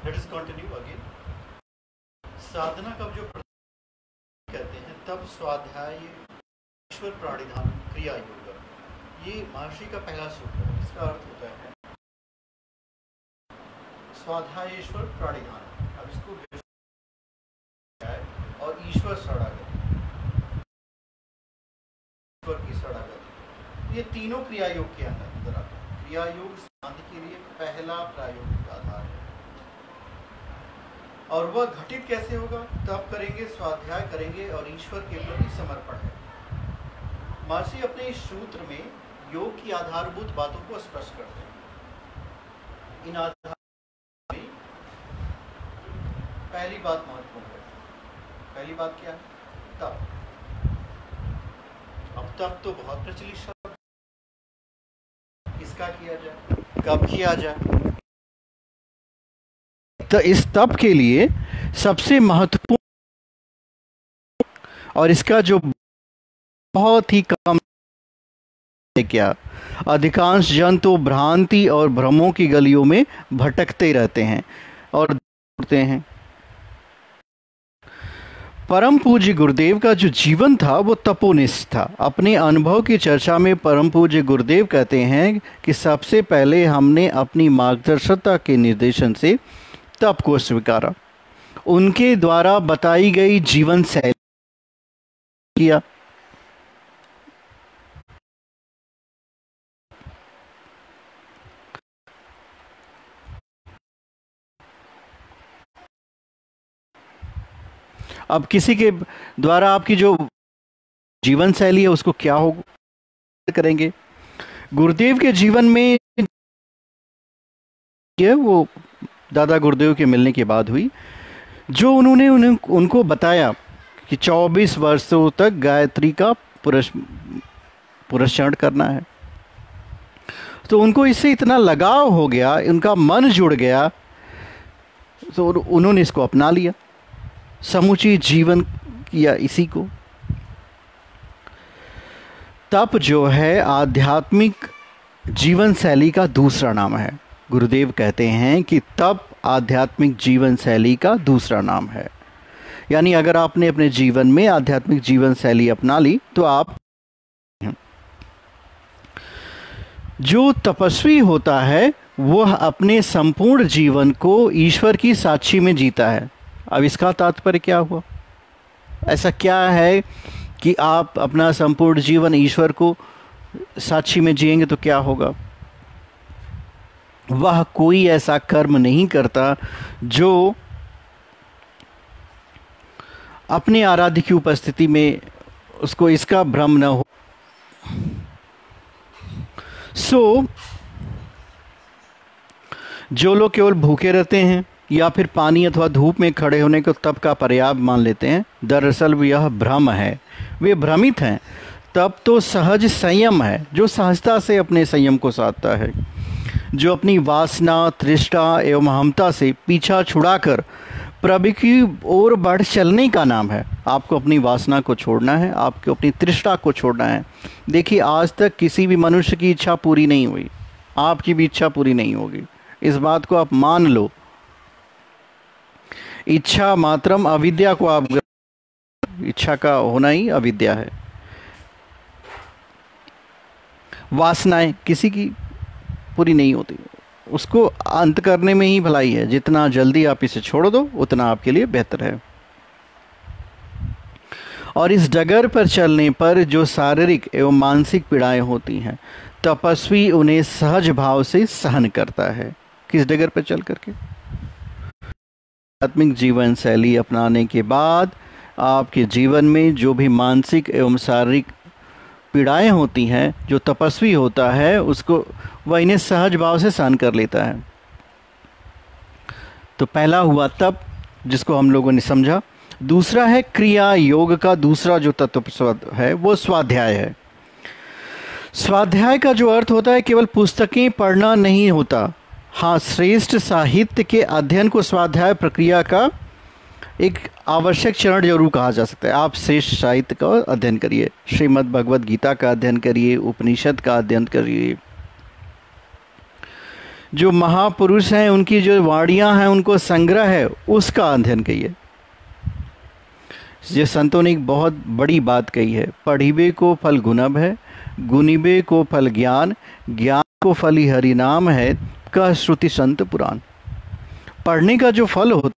Late us continue again. साधना का जो कहते हैं तब स्वाध्याय ईश्वर प्राणिधान क्रिया योग, ये महर्षि का पहला सूत्र है। इसका अर्थ होता है स्वाध्याय ईश्वर प्राणिधान। अब इसको और ईश्वर शरणागति, ईश्वर की शरणागति, ये तीनों क्रिया योग के अंदर आते हैं। क्रिया योग शांति के लिए पहला प्रायोगिक आधार है। और वह घटित कैसे होगा? तब करेंगे, स्वाध्याय करेंगे और ईश्वर के प्रति समर्पण है। महर्षि अपने इस सूत्र में योग की आधारभूत बातों को स्पष्ट करते हैं। इन आधार में पहली बात महत्वपूर्ण है। पहली बात क्या है? तप। अब तप तो बहुत प्रचलित शब्द, किसका किया जाए, कब किया जाए? तो इस तप के लिए सबसे महत्वपूर्ण और इसका जो बहुत ही कम है क्या, अधिकांश जन तो भ्रांति और भ्रमों की गलियों में भटकते रहते हैं और दौड़ते हैं। परम पूज्य गुरुदेव का जो जीवन था वो तपोनिष्ठ था। अपने अनुभव की चर्चा में परम पूज्य गुरुदेव कहते हैं कि सबसे पहले हमने अपनी मार्गदर्शिता के निर्देशन से तप को स्वीकारा, उनके द्वारा बताई गई जीवन शैली किया। अब किसी के द्वारा आपकी जो जीवन शैली है उसको क्या हो करेंगे? गुरुदेव के जीवन में वो दादा गुरुदेव के मिलने के बाद हुई, जो उन्होंने उनको बताया कि 24 वर्षों तक गायत्री का पुरस्चरण करना है। तो उनको इससे इतना लगाव हो गया, उनका मन जुड़ गया, तो उन्होंने इसको अपना लिया, समूची जीवन किया इसी को। तप जो है आध्यात्मिक जीवन शैली का दूसरा नाम है। गुरुदेव कहते हैं कि तप आध्यात्मिक जीवन शैली का दूसरा नाम है। यानी अगर आपने अपने जीवन में आध्यात्मिक जीवन शैली अपना ली तो आप, जो तपस्वी होता है वह अपने संपूर्ण जीवन को ईश्वर की साक्षी में जीता है। अब इसका तात्पर्य क्या हुआ? ऐसा क्या है कि आप अपना संपूर्ण जीवन ईश्वर को साक्षी में जिएंगे तो क्या होगा? वह कोई ऐसा कर्म नहीं करता जो अपने आराध्य की उपस्थिति में उसको इसका भ्रम न हो। जो लोग केवल भूखे रहते हैं या फिर पानी अथवा धूप में खड़े होने को तप का पर्याप्त मान लेते हैं, दरअसल यह भ्रम है, वे भ्रमित हैं। तप तो सहज संयम है, जो सहजता से अपने संयम को साधता है, जो अपनी वासना, तृष्णा एवं अहमता से पीछा छुड़ाकर प्रभु की ओर बढ़ चलने का नाम है। आपको अपनी वासना को छोड़ना है, आपको अपनी तृष्णा को छोड़ना है। देखिए, आज तक किसी भी मनुष्य की इच्छा पूरी नहीं हुई, आपकी भी इच्छा पूरी नहीं होगी, इस बात को आप मान लो। इच्छा मात्रम अविद्या को आप, इच्छा का होना ही अविद्या है। वासनाएं किसी की पूरी नहीं होती, उसको अंत करने में ही भलाई है। जितना जल्दी आप इसे छोड़ दो उतना आपके लिए बेहतर है। और इस डगर पर चलने पर जो शारीरिक एवं मानसिक पीड़ाएं होती हैं, तपस्वी उन्हें सहज भाव से सहन करता है। किस डगर पर चल करके? आध्यात्मिक जीवन शैली अपनाने के बाद आपके जीवन में जो भी मानसिक एवं शारीरिक पीड़ाएं होती हैं, जो तपस्वी होता है उसको वह इन्हें सहज भाव से सहन कर लेता है। तो पहला हुआ तप, जिसको हम लोगों ने समझा। दूसरा है क्रिया योग का दूसरा जो तत्व है वो स्वाध्याय है। स्वाध्याय का जो अर्थ होता है केवल पुस्तकें पढ़ना नहीं होता। हाँ, श्रेष्ठ साहित्य के अध्ययन को स्वाध्याय प्रक्रिया का एक आवश्यक चरण जरूर कहा जा सकता है। आप श्रेष्ठ साहित्य का अध्ययन करिए, श्रीमद् भगवद गीता का अध्ययन करिए, उपनिषद का अध्ययन करिए। जो महापुरुष हैं उनकी जो वाणियाँ हैं उनको संग्रह है उसका अध्ययन कहिए। ये संतों ने एक बहुत बड़ी बात कही है, पढ़िबे को फल गुनब है, गुनिबे को फल ज्ञान, ज्ञान को फल ही हरि नाम है, कह श्रुति संत पुराण। पढ़ने का जो फल होता,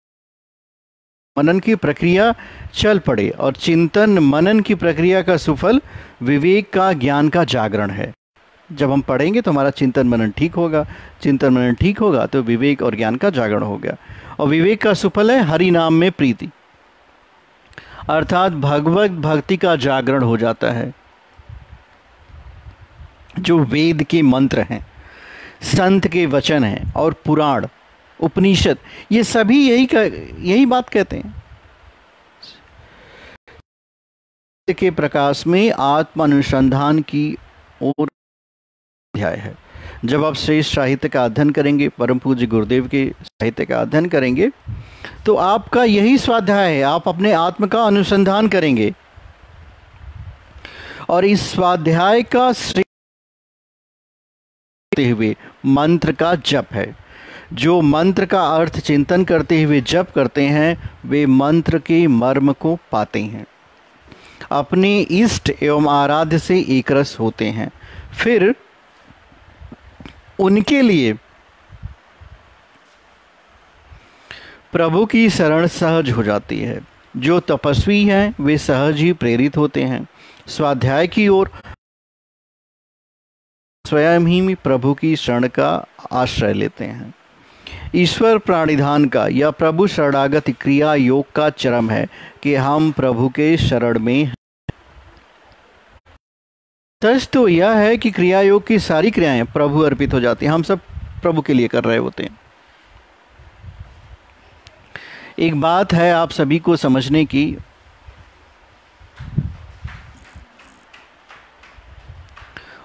मनन की प्रक्रिया चल पड़े, और चिंतन मनन की प्रक्रिया का सुफल विवेक का, ज्ञान का जागरण है। जब हम पढ़ेंगे तो हमारा चिंतन मनन ठीक होगा, चिंतन मनन ठीक होगा तो विवेक और ज्ञान का जागरण हो गया, और विवेक का सुफल है हरि नाम में प्रीति, अर्थात भगवत भक्ति का जागरण हो जाता है। जो वेद के मंत्र हैं, संत के वचन हैं और पुराण उपनिषद, ये सभी यही बात कहते हैं के प्रकाश में आत्म अनुसंधान की ओर अध्याय है। जब आप श्रेष्ठ साहित्य का अध्ययन करेंगे, परम पूज्य गुरुदेव के साहित्य का अध्ययन करेंगे, तो आपका यही स्वाध्याय है, आप अपने आत्म का अनुसंधान करेंगे, और इस स्वाध्याय का हुए मंत्र का जप है। जो मंत्र का अर्थ चिंतन करते हुए जप करते हैं, वे मंत्र के मर्म को पाते हैं, अपने इष्ट एवं आराध्य से एक रस होते हैं। फिर उनके लिए प्रभु की शरण सहज हो जाती है। जो तपस्वी हैं वे सहज ही प्रेरित होते हैं स्वाध्याय की ओर, स्वयं ही प्रभु की शरण का आश्रय लेते हैं। ईश्वर प्राणिधान का या प्रभु शरणागत क्रिया योग का चरम है कि हम प्रभु के शरण में हैं। सच तो यह है कि क्रिया योग की सारी क्रियाएं प्रभु अर्पित हो जाती हैं, हम सब प्रभु के लिए कर रहे होते हैं। एक बात है आप सभी को समझने की,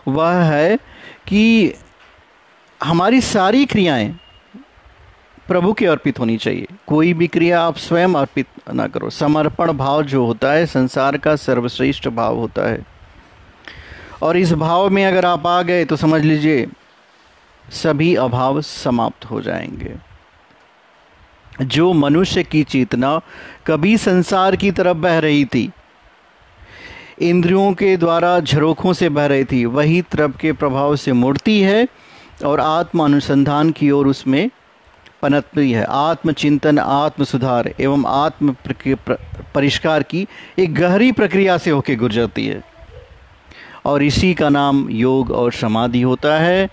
वह है कि हमारी सारी क्रियाएं प्रभु के अर्पित होनी चाहिए। कोई भी क्रिया आप स्वयं अर्पित ना करो। समर्पण भाव जो होता है संसार का सर्वश्रेष्ठ भाव होता है, और इस भाव में अगर आप आ गए तो समझ लीजिए सभी अभाव समाप्त हो जाएंगे। जो मनुष्य की चेतना कभी संसार की तरफ बह रही थी, इंद्रियों के द्वारा झरोखों से बह रही थी, वही तरफ के प्रभाव से मुड़ती है और आत्म अनुसंधान की ओर उसमें पनपती है। आत्मचिंतन, आत्म सुधार एवं आत्म परिष्कार की एक गहरी प्रक्रिया से होकर गुजरती है, और इसी का नाम योग और समाधि होता है।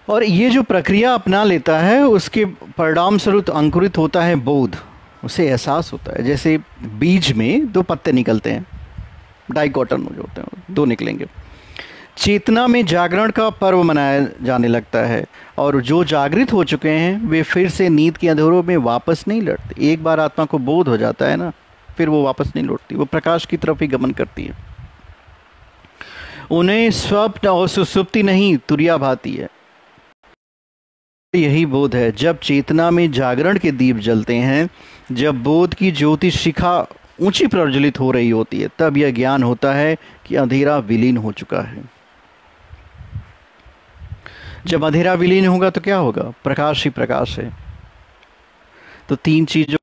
और ये जो प्रक्रिया अपना लेता है उसके परिणाम स्वरूप अंकुरित होता है बोध, उसे एहसास होता है। जैसे बीज में दो पत्ते निकलते हैं, डाइकोटन जो होते हैं दो निकलेंगे। चेतना में जागरण का पर्व मनाया जाने लगता है, और जो जागृत हो चुके हैं वे फिर से नींद के अंधेरों में वापस नहीं लौटते। एक बार आत्मा को बोध हो जाता है ना, फिर वो वापस नहीं लौटती, वो प्रकाश की तरफ ही गमन करती है। उन्हें स्वप्न और सुसुप्ति नहीं तुरिया भाती है। यही बोध है। जब चेतना में जागरण के दीप जलते हैं, जब बोध की ज्योति शिखा ऊंची प्रज्वलित हो रही होती है, तब यह ज्ञान होता है कि अंधेरा विलीन हो चुका है। जब अंधेरा विलीन होगा तो क्या होगा? प्रकाश ही प्रकाश है। तो तीन चीजों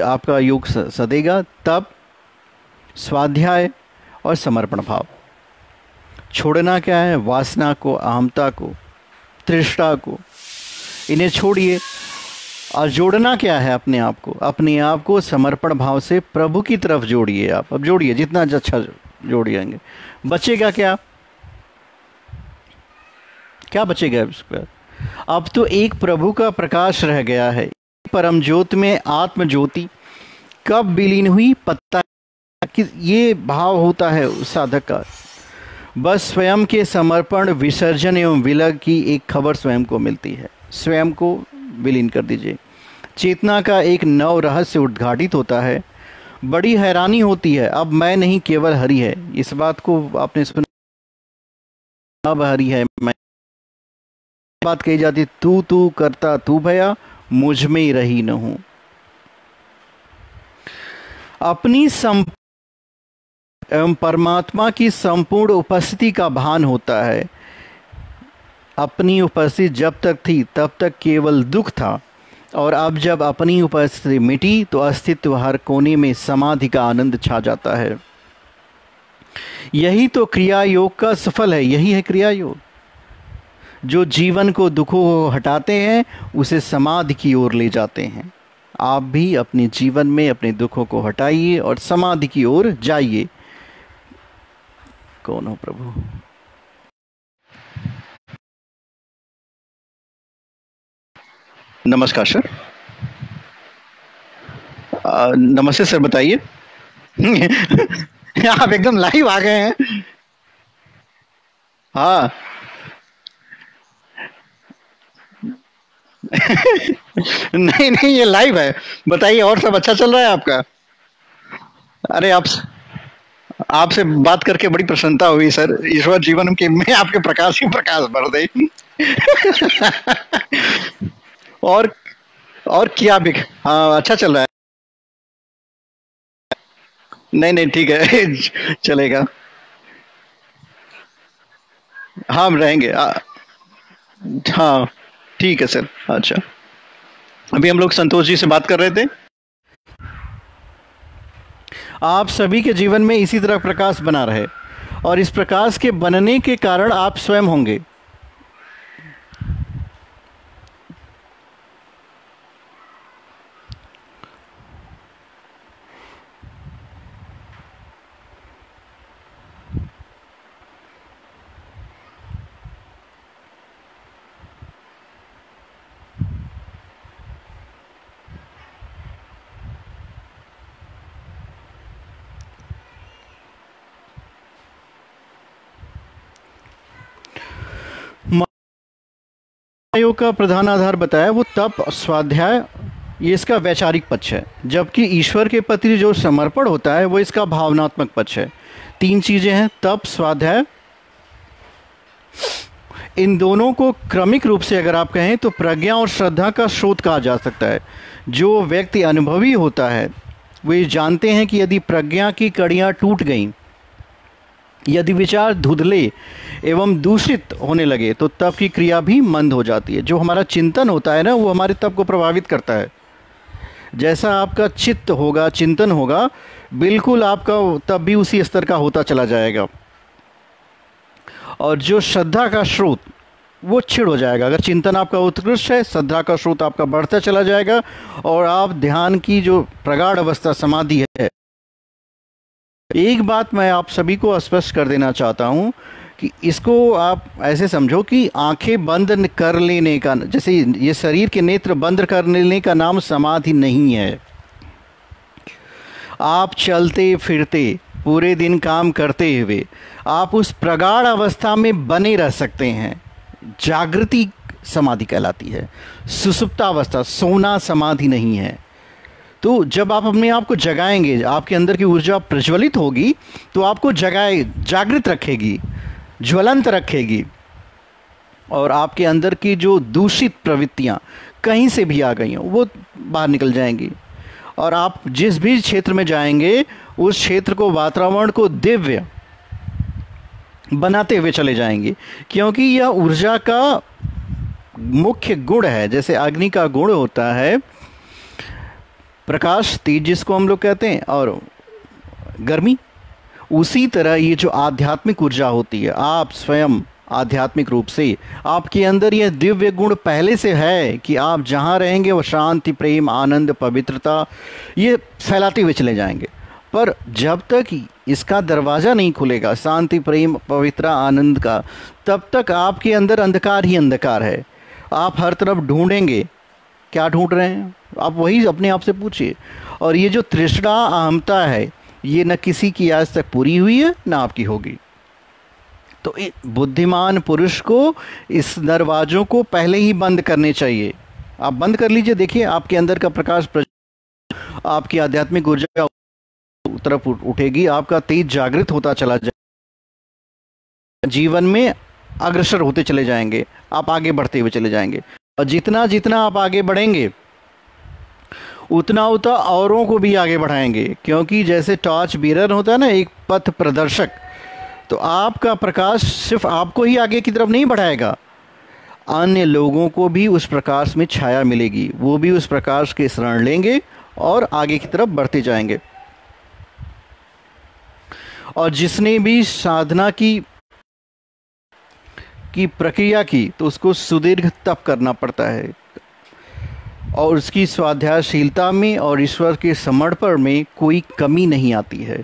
आपका योग सदेगा, तब स्वाध्याय और समर्पण भाव। छोड़ना क्या है? वासना को, अहमता को, तृष्णा को, इन्हें छोड़िए। और जोड़ना क्या है? अपने आप को समर्पण भाव से प्रभु की तरफ जोड़िए। आप अब जोड़िए, जितना अच्छा जोड़िएंगे। बचेगा क्या? क्या बचेगा इसके बाद? अब तो एक प्रभु का प्रकाश रह गया है। परम ज्योत में आत्म ज्योति कब विलीन हुई पता कि ये भाव होता है उस साधक का। बस स्वयं के समर्पण, विसर्जन एवं विलय की एक खबर स्वयं को मिलती है। स्वयं को विलीन कर दीजिए। चेतना का एक नव रहस्य उद्घाटित होता है। बड़ी हैरानी होती है, अब मैं नहीं केवल हरि है। इस बात को आपने सुना, अब हरि है मैं। बात कही जाती, तू करता तू भया, मुझ में ही रही न हूं। अपनी एवं परमात्मा की संपूर्ण उपस्थिति का भान होता है। अपनी उपस्थिति जब तक थी तब तक केवल दुख था, और अब जब अपनी उपस्थिति मिटी तो अस्तित्व हर कोने में समाधि का आनंद छा जाता है। यही तो क्रिया योग का सफल है, यही है क्रिया योग। जो जीवन को दुखों को हटाते हैं उसे समाधि की ओर ले जाते हैं। आप भी अपने जीवन में अपने दुखों को हटाइए और समाधि की ओर जाइए। कौन हो प्रभु? नमस्कार सर। नमस्ते सर, बताइए। आप एकदम लाइव आ गए हैं। हाँ। नहीं नहीं, ये लाइव है। बताइए, और सब अच्छा चल रहा है आपका? अरे आपसे बात करके बड़ी प्रसन्नता हुई सर। ईश्वर जीवन के में आपके प्रकाश ही प्रकाश भर दे। और और क्या भी। हाँ, अच्छा चल रहा है। नहीं नहीं, ठीक है। चलेगा। हाँ, हम रहेंगे। हाँ, ठीक है सर। अच्छा, अभी हम लोग संतोष जी से बात कर रहे थे। आप सभी के जीवन में इसी तरह प्रकाश बना रहे, और इस प्रकाश के बनने के कारण आप स्वयं होंगे। योग का प्रधान आधार बताया वो तप स्वाध्याय, ये इसका वैचारिक पक्ष है, जबकि ईश्वर के प्रति जो समर्पण होता है वो इसका भावनात्मक पक्ष है। तीन चीजें हैं, तप स्वाध्याय। इन दोनों को क्रमिक रूप से अगर आप कहें तो प्रज्ञा और श्रद्धा का स्रोत कहा जा सकता है। जो व्यक्ति अनुभवी होता है वे जानते हैं कि यदि प्रज्ञा की कड़ियाँ टूट गईं, यदि विचार धुंधले एवं दूषित होने लगे तो तप की क्रिया भी मंद हो जाती है। जो हमारा चिंतन होता है ना, वो हमारे तप को प्रभावित करता है। जैसा आपका चित्त होगा, चिंतन होगा, बिल्कुल आपका तप भी उसी स्तर का होता चला जाएगा। और जो श्रद्धा का स्रोत वो क्षीण हो जाएगा। अगर चिंतन आपका उत्कृष्ट है, श्रद्धा का स्रोत आपका बढ़ता चला जाएगा, और आप ध्यान की जो प्रगाढ़ अवस्था समाधि है। एक बात मैं आप सभी को स्पष्ट कर देना चाहता हूं कि इसको आप ऐसे समझो कि आंखें बंद कर लेने का, जैसे ये शरीर के नेत्र बंद कर लेने का नाम समाधि नहीं है। आप चलते फिरते पूरे दिन काम करते हुए आप उस प्रगाढ़ अवस्था में बने रह सकते हैं। जागृति समाधि कहलाती है। सुसुप्तावस्था, सोना समाधि नहीं है। तो जब आप अपने आप को जगाएंगे, आपके अंदर की ऊर्जा प्रज्वलित होगी तो आपको जागृत रखेगी, ज्वलंत रखेगी, और आपके अंदर की जो दूषित प्रवृत्तियां कहीं से भी आ गई हैं वो बाहर निकल जाएंगी। और आप जिस भी क्षेत्र में जाएंगे उस क्षेत्र को, वातावरण को दिव्य बनाते हुए चले जाएंगे, क्योंकि यह ऊर्जा का मुख्य गुण है। जैसे अग्नि का गुण होता है प्रकाश, तेज जिसको हम लोग कहते हैं, और गर्मी, उसी तरह ये जो आध्यात्मिक ऊर्जा होती है, आप स्वयं आध्यात्मिक रूप से आपके अंदर यह दिव्य गुण पहले से है कि आप जहाँ रहेंगे वो शांति, प्रेम, आनंद, पवित्रता ये फैलाते हुए चले जाएंगे। पर जब तक इसका दरवाज़ा नहीं खुलेगा, शांति, प्रेम, पवित्रता, आनंद का, तब तक आपके अंदर अंधकार ही अंधकार है। आप हर तरफ ढूंढेंगे, क्या ढूंढ रहे हैं आप, वही अपने आप से पूछिए। और ये जो तृष्णा, अहमता है, ये न किसी की आज तक पूरी हुई है न आपकी होगी। तो बुद्धिमान पुरुष को इस दरवाज़ों को पहले ही बंद करने चाहिए। आप बंद कर लीजिए, देखिए आपके अंदर का प्रकाश, आपकी आध्यात्मिक ऊर्जा तरफ उठेगी, आपका तेज जागृत होता चला जाएगा, जीवन में अग्रसर होते चले जाएंगे, आप आगे बढ़ते हुए चले जाएंगे। और जितना जितना आप आगे बढ़ेंगे उतना उतना औरों को भी आगे बढ़ाएंगे, क्योंकि जैसे टॉर्च बीरर होता है ना, एक पथ प्रदर्शक, तो आपका प्रकाश सिर्फ आपको ही आगे की तरफ नहीं बढ़ाएगा, अन्य लोगों को भी उस प्रकाश में छाया मिलेगी, वो भी उस प्रकाश के शरण लेंगे और आगे की तरफ बढ़ते जाएंगे। और जिसने भी साधना की प्रक्रिया की तो उसको सुदीर्घ तप करना पड़ता है, और उसकी स्वाध्यायशीलता में और ईश्वर के समर्पण में कोई कमी नहीं आती है।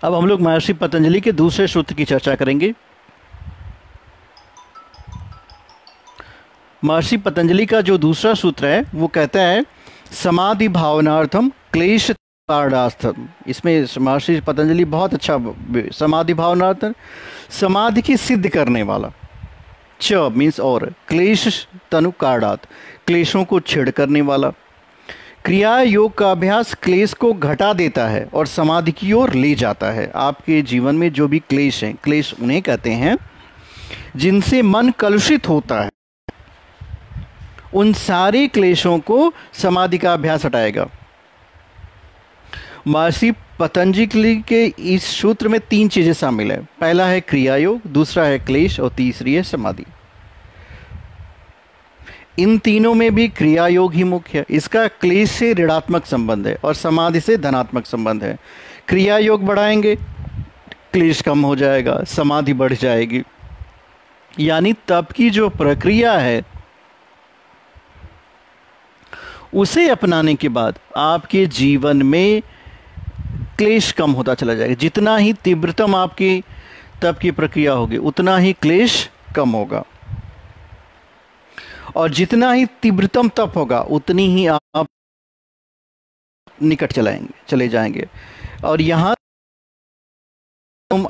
अब हम लोग महर्षि पतंजलि के दूसरे सूत्र की चर्चा करेंगे। महर्षि पतंजलि का जो दूसरा सूत्र है वो कहता है समाधि भावनार्थम क्लेश ताड़ास्थम। इसमें महर्षि पतंजलि बहुत अच्छा, समाधि भावनार्थम समाधि की सिद्ध करने वाला, च मीन्स और, क्लेश तनु कार्डात क्लेशों को छेड़ करने वाला। क्रिया योग का अभ्यास क्लेश को घटा देता है और समाधि की ओर ले जाता है। आपके जीवन में जो भी क्लेश हैं, क्लेश उन्हें कहते हैं जिनसे मन कलुषित होता है, उन सारे क्लेशों को समाधि का अभ्यास हटाएगा। महर्षि पतंजलि के इस सूत्र में 3 चीजें शामिल है। पहला है क्रिया योग, दूसरा है क्लेश और तीसरी है समाधि। इन तीनों में भी क्रिया योग ही मुख्य है। इसका क्लेश से ऋणात्मक संबंध है और समाधि से धनात्मक संबंध है। क्रिया योग बढ़ाएंगे, क्लेश कम हो जाएगा, समाधि बढ़ जाएगी। यानी तप की जो प्रक्रिया है उसे अपनाने के बाद आपके जीवन में क्लेश कम होता चला जाएगा। जितना ही तीव्रतम आपकी तप की प्रक्रिया होगी उतना ही क्लेश कम होगा, और जितना ही तीव्रतम तप होगा उतनी ही आप निकट चले जाएंगे। और यहाँ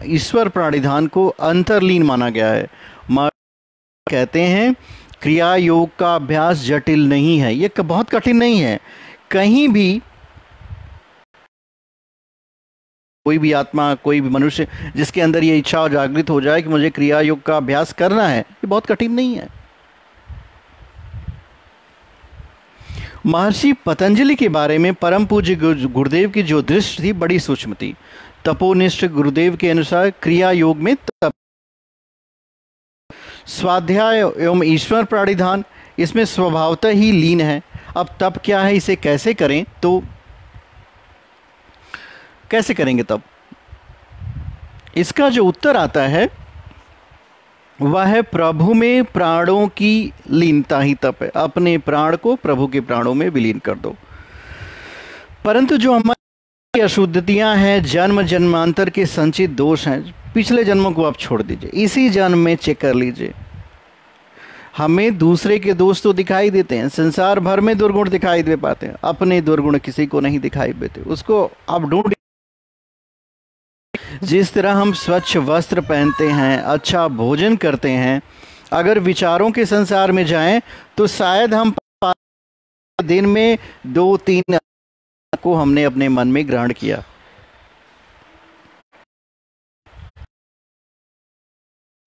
ईश्वर प्राणिधान को अंतर्लीन माना गया है। कहते हैं क्रिया योग का अभ्यास जटिल नहीं है, ये बहुत कठिन नहीं है। कहीं भी कोई भी आत्मा, कोई भी मनुष्य जिसके अंदर ये इच्छा जागृत हो जाए कि मुझे क्रिया योग का अभ्यास करना है, ये बहुत कठिन नहीं है। महर्षि पतंजलि के बारे में परम पूज्य गुरुदेव की जो दृष्टि थी बड़ी सूक्ष्म थी। तपोनिष्ठ गुरुदेव के अनुसार क्रिया योग में तप, स्वाध्याय एवं ईश्वर प्राणिधान इसमें स्वभावतः ही लीन है। अब तप क्या है, इसे कैसे करें, तो कैसे करेंगे तप? इसका जो उत्तर आता है वह है प्रभु में प्राणों की लीनता ही तप है। अपने प्राण को प्रभु के प्राणों में विलीन कर दो। परंतु जो हमारी अशुद्धियां हैं, जन्म जन्मांतर के संचित दोष हैं, पिछले जन्मों को आप छोड़ दीजिए, इसी जन्म में चेक कर लीजिए। हमें दूसरे के दोष तो दिखाई देते हैं, संसार भर में दुर्गुण दिखाई दे पाते हैं, अपने दुर्गुण किसी को नहीं दिखाई देते। उसको आप ढूंढ, जिस तरह हम स्वच्छ वस्त्र पहनते हैं, अच्छा भोजन करते हैं, अगर विचारों के संसार में जाएं तो शायद हम दिन में 2-3 को हमने अपने मन में ग्रहण किया।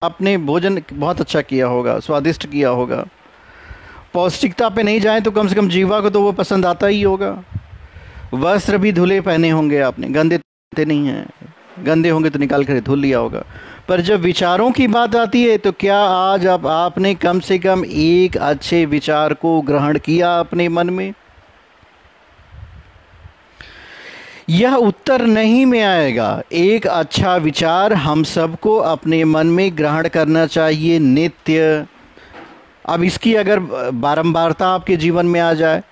आपने भोजन बहुत अच्छा किया होगा, स्वादिष्ट किया होगा। पौष्टिकता पे नहीं जाएं तो कम से कम जीवा को तो वो पसंद आता ही होगा। वस्त्र भी धुले पहने होंगे आपने, गंदे नहीं हैं, गंदे होंगे तो निकाल कर धुल लिया होगा। पर जब विचारों की बात आती है तो क्या आज अब आपने कम से कम एक अच्छे विचार को ग्रहण किया अपने मन में? यह उत्तर नहीं में आएगा। एक अच्छा विचार हम सबको अपने मन में ग्रहण करना चाहिए नित्य। अब इसकी अगर बारंबारता आपके जीवन में आ जाए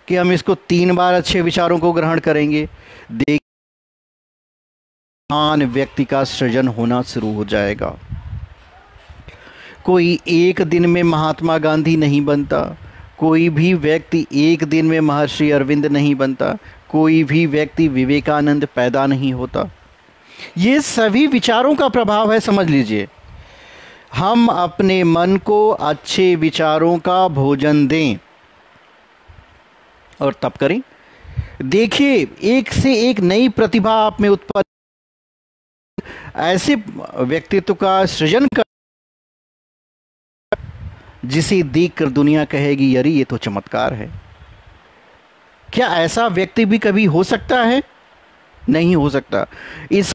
कि हम इसको 3 बार अच्छे विचारों को ग्रहण करेंगे, महान व्यक्ति का सृजन होना शुरू हो जाएगा। कोई एक दिन में महात्मा गांधी नहीं बनता, कोई भी व्यक्ति एक दिन में महर्षि अरविंद नहीं बनता, कोई भी व्यक्ति विवेकानंद पैदा नहीं होता। ये सभी विचारों का प्रभाव है, समझ लीजिए। हम अपने मन को अच्छे विचारों का भोजन दें और तप करें। देखिए, एक से एक नई प्रतिभा आप में उत्पन्न, ऐसे व्यक्तित्व का सृजन कर जिसे देखकर दुनिया कहेगी अरे ये तो चमत्कार है। क्या ऐसा व्यक्ति भी कभी हो सकता है? नहीं हो सकता। इस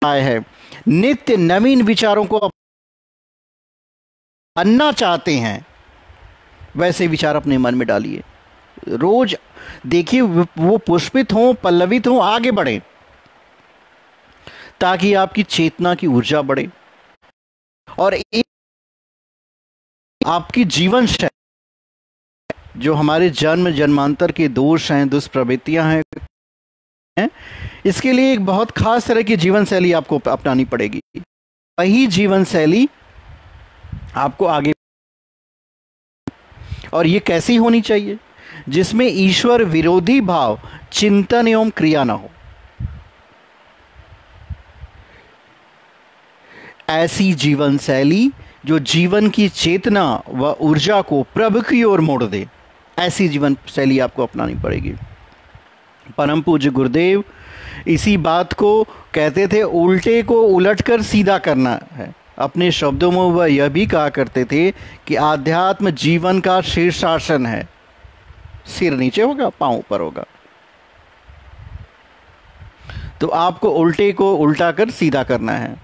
है नित्य नवीन विचारों को अन्ना चाहते हैं, वैसे विचार अपने मन में डालिए। रोज देखिए वो पुष्पित हों, पल्लवित हों, आगे बढ़े, ताकि आपकी चेतना की ऊर्जा बढ़े और आपकी जीवन शैली, जो हमारे जन्म जन्मांतर के दोष हैं, दुष्प्रवृत्तियां हैं, इसके लिए एक बहुत खास तरह की जीवन शैली आपको अपनानी पड़ेगी। वही जीवन शैली आपको आगे, और ये कैसी होनी चाहिए? जिसमें ईश्वर विरोधी भाव, चिंतन एवं क्रिया ना हो। ऐसी जीवन शैली जो जीवन की चेतना व ऊर्जा को प्रभु की ओर मोड़ दे, ऐसी जीवन शैली आपको अपनानी पड़ेगी। परम पूज्य गुरुदेव इसी बात को कहते थे, उल्टे को उलटकर सीधा करना है। अपने शब्दों में वह यह भी कहा करते थे कि आध्यात्म जीवन का शीर्षासन है। सिर नीचे होगा, पांव ऊपर होगा। तो आपको उल्टे को उल्टा कर सीधा करना है।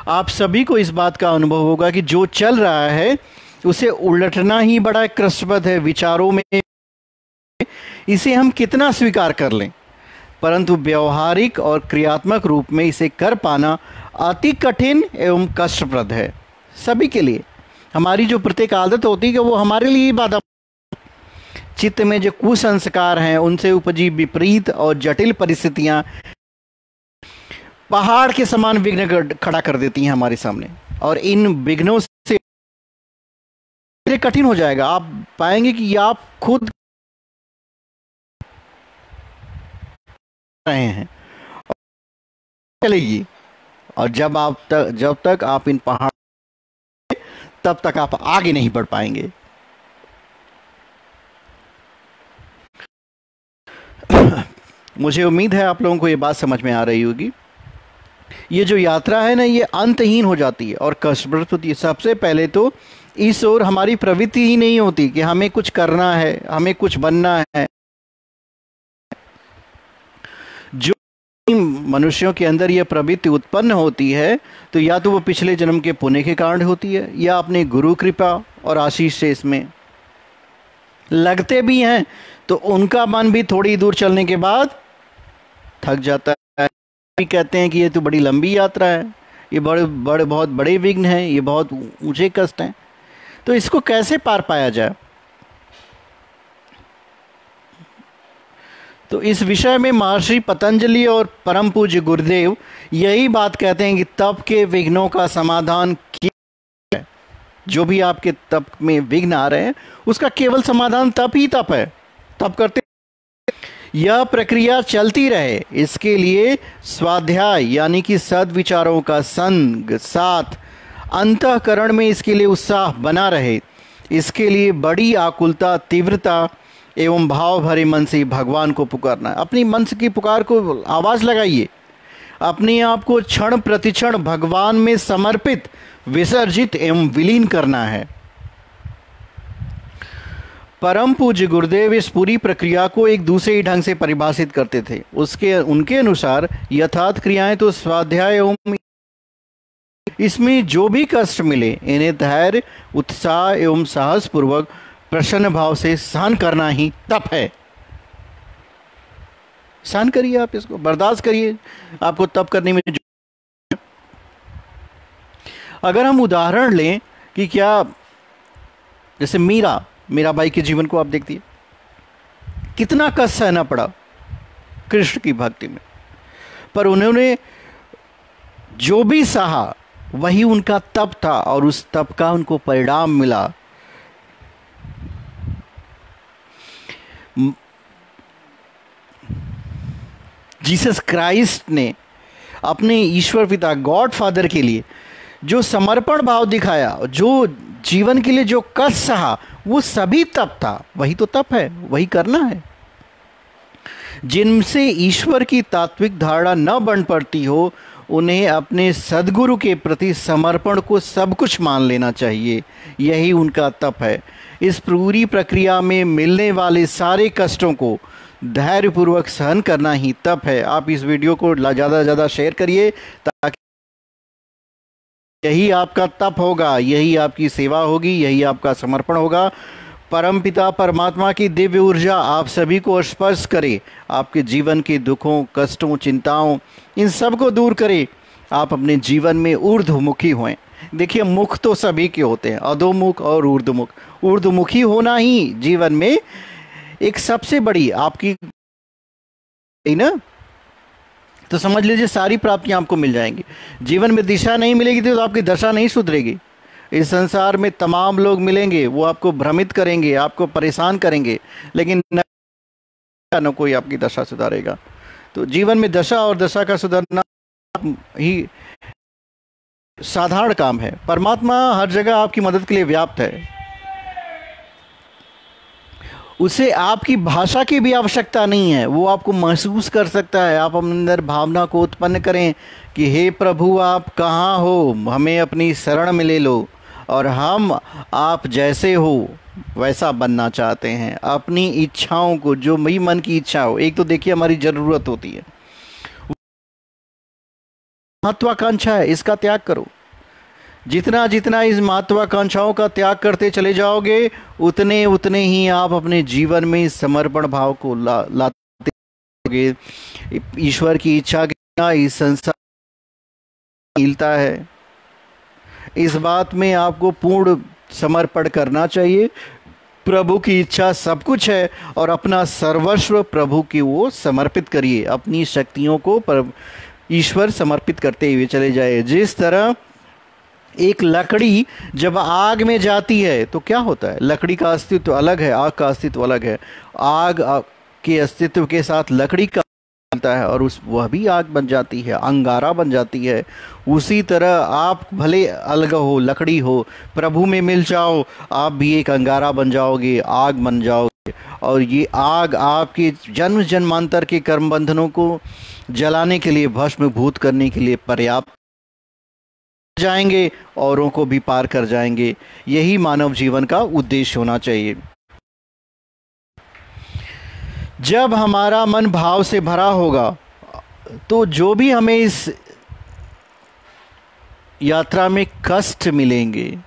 आप सभी को इस बात का अनुभव होगा कि जो चल रहा है उसे उलटना ही बड़ा कष्टप्रद है। विचारों में इसे हम कितना स्वीकार कर लें, परंतु व्यवहारिक और क्रियात्मक रूप में इसे कर पाना अति कठिन एवं कष्टप्रद है सभी के लिए। हमारी जो प्रत्येक आदत होती है वो हमारे लिए बाधा। चित्त में जो कुसंस्कार हैं, उनसे उपजी विपरीत और जटिल परिस्थितियां पहाड़ के समान विघ्न खड़ा कर देती हैं हमारे सामने, और इन विघ्नों से कठिन हो जाएगा। आप पाएंगे कि आप खुद रहे हैं चलेगी, और जब तक आप इन पहाड़, तब तक आप आगे नहीं बढ़ पाएंगे। मुझे उम्मीद है आप लोगों को ये बात समझ में आ रही होगी। ये जो यात्रा है ना, ये अंतहीन हो जाती है और कष्टप्रद होती है। सबसे पहले तो इस ओर हमारी प्रवृत्ति ही नहीं होती कि हमें कुछ करना है, हमें कुछ बनना है। जो मनुष्यों के अंदर यह प्रवृत्ति उत्पन्न होती है, तो या तो वो पिछले जन्म के पुण्य के कारण होती है, या अपने गुरु कृपा और आशीष से इसमें लगते भी हैं, तो उनका मन भी थोड़ी दूर चलने के बाद थक जाता है। कहते हैं कि ये तो बड़ी लंबी यात्रा है, ये बहुत बड़े विघ्न हैं, ये बहुत ऊंचे कष्ट हैं, तो इसको कैसे पार पाया जाए? तो इस विषय में महर्षि पतंजलि और परम पूज्य गुरुदेव यही बात कहते हैं कि तप के विघ्नों का समाधान क्या है। जो भी आपके तप में विघ्न आ रहे हैं, उसका केवल समाधान तप ही तप है। तप करते यह प्रक्रिया चलती रहे, इसके लिए स्वाध्याय यानी कि सद्विचारों का संग साथ, अंतःकरण में इसके लिए उत्साह बना रहे, इसके लिए बड़ी आकुलता, तीव्रता एवं भाव भरे मन से भगवान को पुकारना है। अपनी मन की पुकार को आवाज लगाइए, अपने आप को क्षण प्रतिक्षण भगवान में समर्पित, विसर्जित एवं विलीन करना है। परम पूज्य गुरुदेव इस पूरी प्रक्रिया को एक दूसरे ही ढंग से परिभाषित करते थे। उनके अनुसार यथार्थ क्रियाएं तो स्वाध्याय एवं इसमें जो भी कष्ट मिले, इन्हें धैर्य, उत्साह एवं साहस पूर्वक प्रसन्न भाव से सहन करना ही तप है। सहन करिए, आप इसको बर्दाश्त करिए, आपको तप करने में अगर हम उदाहरण लें कि क्या, जैसे मीराबाई के जीवन को आप देखिए, कितना कष्ट सहना पड़ा कृष्ण की भक्ति में, पर उन्होंने जो भी सहा वही उनका तप था, और उस तप का उनको परिणाम मिला। जीसस क्राइस्ट ने अपने ईश्वर पिता गॉड फादर के लिए जो समर्पण भाव दिखाया, जो जीवन के लिए जो कष्ट सहा, वो सभी तप था। वही तो तप है, वही करना है। जिनसे ईश्वर की तात्विक धारणा न बन पड़ती हो, उन्हें अपने सद्गुरु के प्रति समर्पण को सब कुछ मान लेना चाहिए। यही उनका तप है। इस पूरी प्रक्रिया में मिलने वाले सारे कष्टों को धैर्यपूर्वक सहन करना ही तप है। आप इस वीडियो को ज़्यादा से ज़्यादा शेयर करिए, ताकि यही आपका तप होगा, यही आपकी सेवा होगी, यही आपका समर्पण होगा। परमपिता परमात्मा की दिव्य ऊर्जा आप सभी को स्पर्श करे, आपके जीवन के दुखों, कष्टों, चिंताओं, इन सब को दूर करे। आप अपने जीवन में ऊर्ध्वमुखी हों। देखिए, मुख तो सभी के होते हैं, अधोमुख और ऊर्ध्वमुख। ऊर्ध्वमुखी होना ही जीवन में एक सबसे बड़ी आपकी ना, तो समझ लीजिए सारी प्राप्तियां आपको मिल जाएंगी। जीवन में दिशा नहीं मिलेगी तो आपकी दशा नहीं सुधरेगी। इस संसार में तमाम लोग मिलेंगे, वो आपको भ्रमित करेंगे, आपको परेशान करेंगे, लेकिन न कोई आपकी दशा सुधारेगा। तो जीवन में दशा और दशा का सुधारना ही साधारण काम है। परमात्मा हर जगह आपकी मदद के लिए व्याप्त है। उसे आपकी भाषा की भी आवश्यकता नहीं है, वो आपको महसूस कर सकता है। आप अपने अंदर भावना को उत्पन्न करें कि हे प्रभु, आप कहाँ हो, हमें अपनी शरण में ले लो, और हम आप जैसे हो वैसा बनना चाहते हैं। अपनी इच्छाओं को, जो भी मन की इच्छा हो, एक तो देखिए हमारी ज़रूरत होती है, महत्वाकांक्षा है, इसका त्याग करो। जितना जितना इस महत्वाकांक्षाओं का त्याग करते चले जाओगे, उतने उतने ही आप अपने जीवन में इस समर्पण भाव को लाते जाओगे। ईश्वर की इच्छा के बिना इस संसार मिलता है। इस बात में आपको पूर्ण समर्पण करना चाहिए। प्रभु की इच्छा सब कुछ है, और अपना सर्वस्व प्रभु की वो समर्पित करिए। अपनी शक्तियों को ईश्वर समर्पित करते हुए चले जाए। जिस तरह एक लकड़ी जब आग में जाती है तो क्या होता है, लकड़ी का अस्तित्व अलग है, आग का अस्तित्व अलग है। आग के अस्तित्व के साथ लकड़ी का बनता है, और वह भी आग बन जाती है, अंगारा बन जाती है। उसी तरह आप भले अलग हो, लकड़ी हो, प्रभु में मिल जाओ, आप भी एक अंगारा बन जाओगे, आग बन जाओगे। और ये आग आपके जन्म जन्मांतर के कर्म बंधनों को जलाने के लिए, भस्मीभूत करने के लिए पर्याप्त जाएंगे, औरों को भी पार कर जाएंगे। यही मानव जीवन का उद्देश्य होना चाहिए। जब हमारा मन भाव से भरा होगा, तो जो भी हमें इस यात्रा में कष्ट मिलेंगे,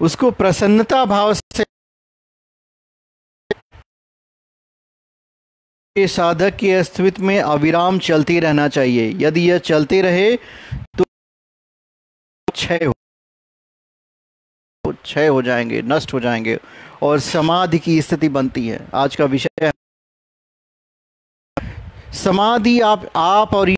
उसको प्रसन्नता भाव से साधक के अस्तित्व में अविराम चलते रहना चाहिए। यदि यह चलते रहे तो क्षय हो जाएंगे, नष्ट हो जाएंगे, और समाधि की स्थिति बनती है। आज का विषय है समाधि। आप और